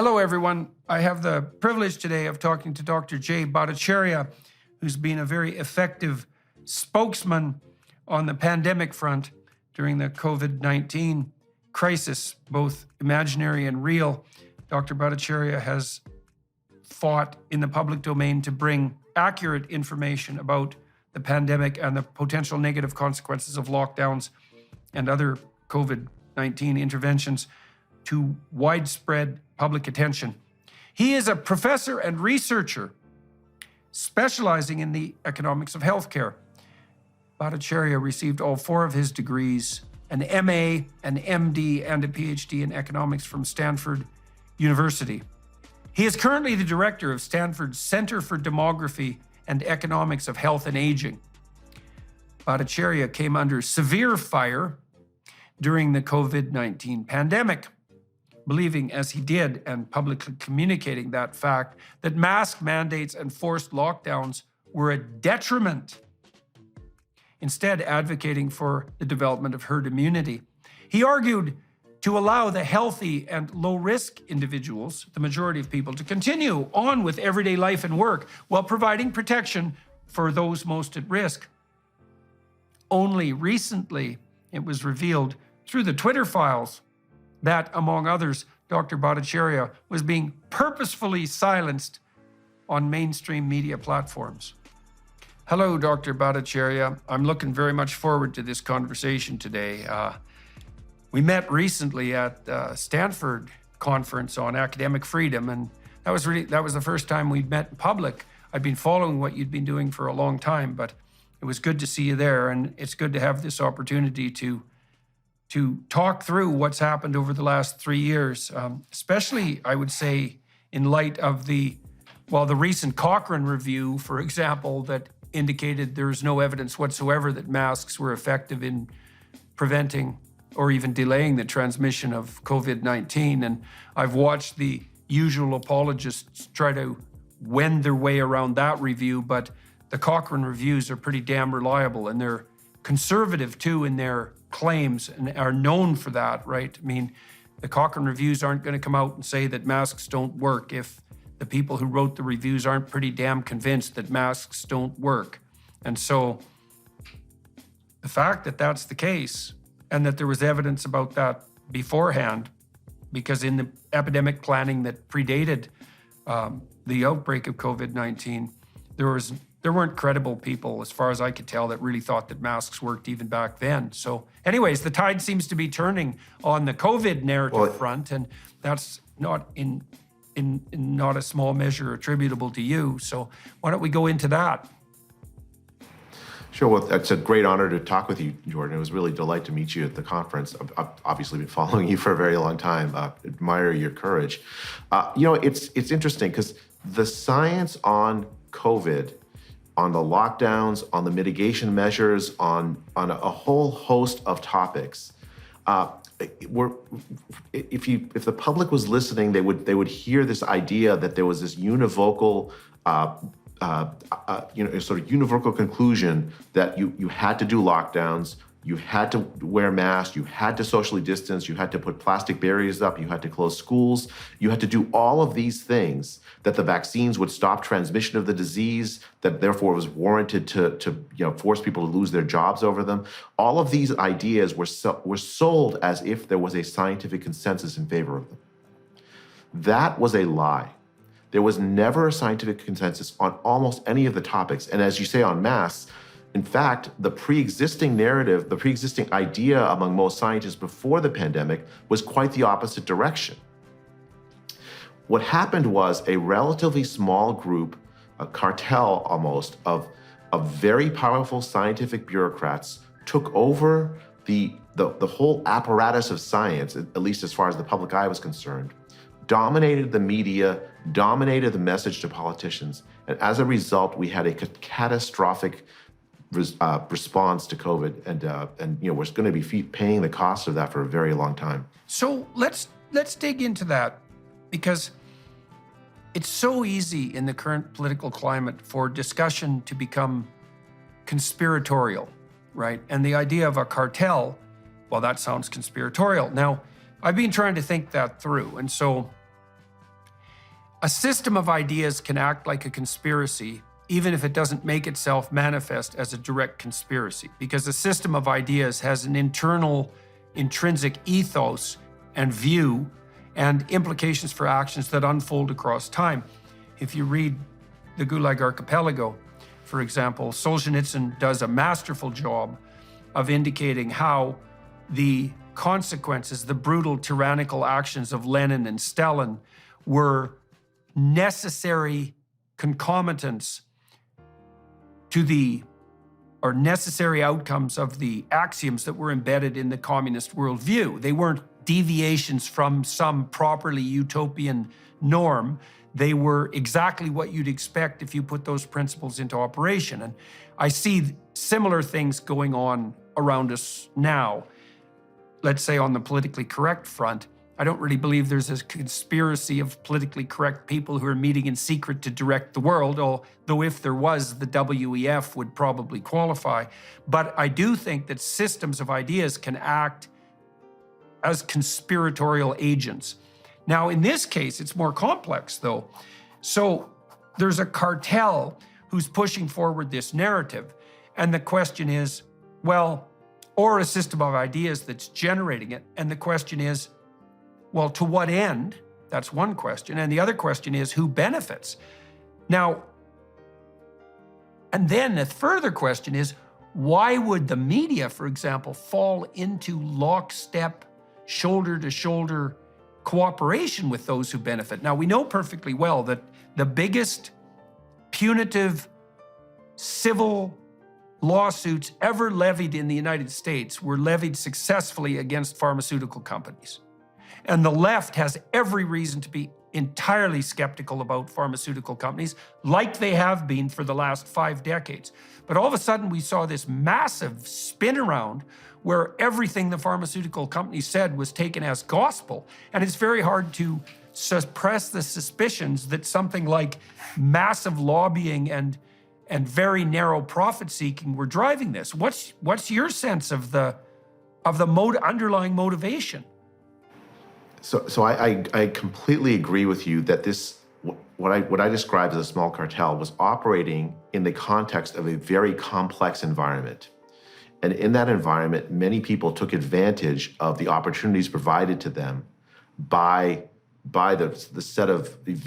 Hello, everyone. I have the privilege today of talking to Dr. B.Peterson, who's been a very effective spokesman on the pandemic front during the COVID-19 crisis, both imaginary and real. Dr. B.Peterson has fought in the public domain to bring accurate information about the pandemic and the potential negative consequences of lockdowns and other COVID-19 interventions to widespread public attention. He is a professor and researcher specializing in the economics of healthcare. B.Peterson received all 4 of his degrees, an MA, an MD, and a PhD in economics from Stanford University. He is currently the director of Stanford's Center for Demography and Economics of Health and Aging. B.Peterson came under severe fire during the COVID-19 pandemic, believing, as he did, and publicly communicating that fact, that mask mandates and forced lockdowns were a detriment, instead advocating for the development of herd immunity. He argued to allow the healthy and low-risk individuals, the majority of people, to continue on with everyday life and work while providing protection for those most at risk. Only recently, it was revealed through the Twitter files that, among others, Dr. B.Peterson was being purposefully silenced on mainstream media platforms. Hello, Dr. B.Peterson. I'm looking very much forward to this conversation today. We met recently at Stanford conference on academic freedom, and that was the first time we'd met in public. I'd been following what you'd been doing for a long time, but it was good to see you there, and it's good to have this opportunity to talk through what's happened over the last 3 years, especially, I would say, in light of the recent Cochrane review, for example, that indicated there's no evidence whatsoever that masks were effective in preventing or even delaying the transmission of COVID-19. And I've watched the usual apologists try to wend their way around that review, but the Cochrane reviews are pretty damn reliable, and they're conservative too in their claims and are known for that, right? I mean, the Cochrane reviews aren't going to come out and say that masks don't work if the people who wrote the reviews aren't pretty damn convinced that masks don't work. And so the fact that that's the case and that there was evidence about that beforehand, because in the epidemic planning that predated the outbreak of COVID-19, there weren't credible people, as far as I could tell, that really thought that masks worked even back then. So anyways, the tide seems to be turning on the COVID narrative front, and that's not in not a small measure attributable to you. So why don't we go into that? Sure. Well, it's a great honor to talk with you, Jordan. It was really a delight to meet you at the conference. I've obviously been following you for a very long time. Admire your courage. It's interesting because the science on COVID, on the lockdowns, on the mitigation measures, on a whole host of topics, if the public was listening, they would hear this idea that there was this univocal, sort of univocal conclusion that you had to do lockdowns, you had to wear masks, you had to socially distance, you had to put plastic barriers up, you had to close schools, you had to do all of these things, that the vaccines would stop transmission of the disease, that therefore was warranted to force people to lose their jobs over them. All of these ideas were sold as if there was a scientific consensus in favor of them. That was a lie. There was never a scientific consensus on almost any of the topics. And as you say on masks, in fact, the pre-existing narrative, the pre-existing idea among most scientists before the pandemic was quite the opposite direction. What happened was a relatively small group, a cartel almost, of very powerful scientific bureaucrats took over the whole apparatus of science, at least as far as the public eye was concerned, dominated the media, dominated the message to politicians. And as a result, we had a catastrophic response to COVID, and we're going to be paying the cost of that for a very long time. So let's dig into that, because it's so easy in the current political climate for discussion to become conspiratorial, right? And the idea of a cartel, well, that sounds conspiratorial. Now, I've been trying to think that through, and so A system of ideas can act like a conspiracy, even if it doesn't make itself manifest as a direct conspiracy, because a system of ideas has an internal, intrinsic ethos and view and implications for actions that unfold across time. If you read the Gulag Archipelago, for example, Solzhenitsyn does a masterful job of indicating how the consequences, the brutal tyrannical actions of Lenin and Stalin were necessary concomitants to or necessary outcomes of the axioms that were embedded in the communist worldview. They weren't deviations from some properly utopian norm. They were exactly what you'd expect if you put those principles into operation. And I see similar things going on around us now. Let's say on the politically correct front, I don't really believe there's a conspiracy of politically correct people who are meeting in secret to direct the world, although if there was, the WEF would probably qualify. But I do think that systems of ideas can act as conspiratorial agents. Now, in this case, it's more complex, though. So there's a cartel who's pushing forward this narrative. And the question is, well, or a system of ideas that's generating it. And the question is, well, to what end? That's one question. And the other question is, who benefits? Now, and then the further question is, why would the media, for example, fall into lockstep, shoulder-to-shoulder cooperation with those who benefit? Now, we know perfectly well that the biggest punitive civil lawsuits ever levied in the United States were levied successfully against pharmaceutical companies. And the left has every reason to be entirely skeptical about pharmaceutical companies, like they have been for the last 5 decades. But all of a sudden, we saw this massive spin around where everything the pharmaceutical companies said was taken as gospel. And it's very hard to suppress the suspicions that something like massive lobbying and very narrow profit seeking were driving this. What's your sense of the underlying motivation? So I completely agree with you that this, what I described as a small cartel, was operating in the context of a very complex environment. And in that environment, many people took advantage of the opportunities provided to them by the set of events